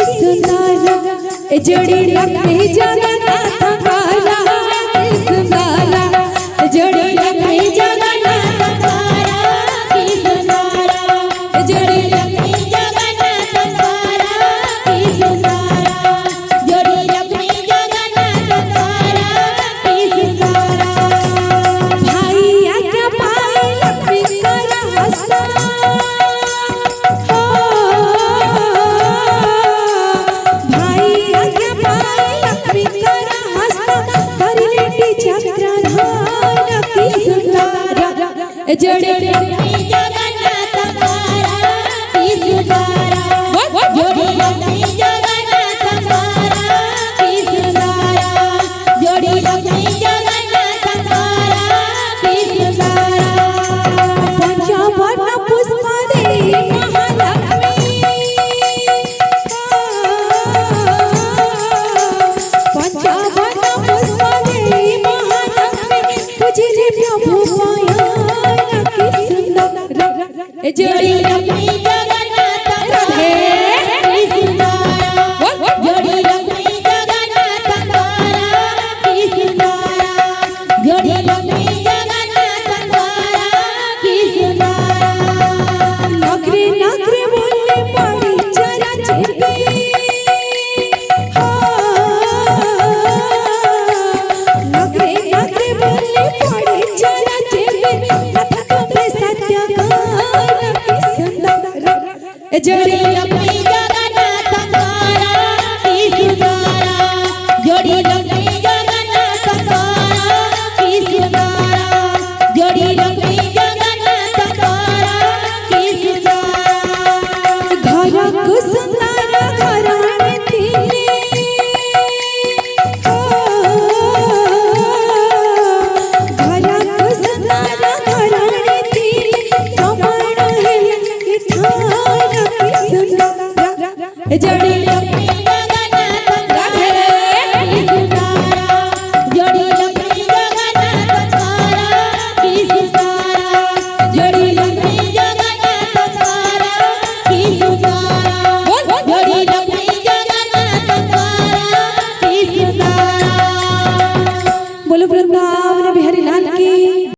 सुंदर जोड़ी लक्ष्मी जगन्नाथ कारा की सुंदर जोड़ी लक्ष्मी जगन्नाथ कारा की सुंदर जोड़ी लक्ष्मी जगन्नाथ कारा की सुंदर जोड़ी लक्ष्मी जगन्नाथ कारा की सुंदर भाई आज्ञा पाई लक्ष्मी कारा हंसता जोड़ी लक्ष्मी जगन्नाथ कारा की सुंदर जोड़ी लक्ष्मी जगन्नाथ कारा की सुंदर जोड़ी लक्ष्मी जगन्नाथ कारा की सुंदर पंचवर्ण पुष्प देवी महालक्ष्मी पंचवर्ण पुष्प देवी महालक्ष्मी पूजिले प्रभु जोड़ी लक्ष्मी जगन्नाथ राधे की सुंदर जोड़ी लक्ष्मी जगन्नाथ कारा की सुंदर जोड़ी लक्ष्मी जगन्नाथ कारा की सुंदर नगरे नगरे बोलने पड़ी चरा चेपी नगरे नगरे बोलने पड़ी चरा चेपी जोड़ी लक्ष्मी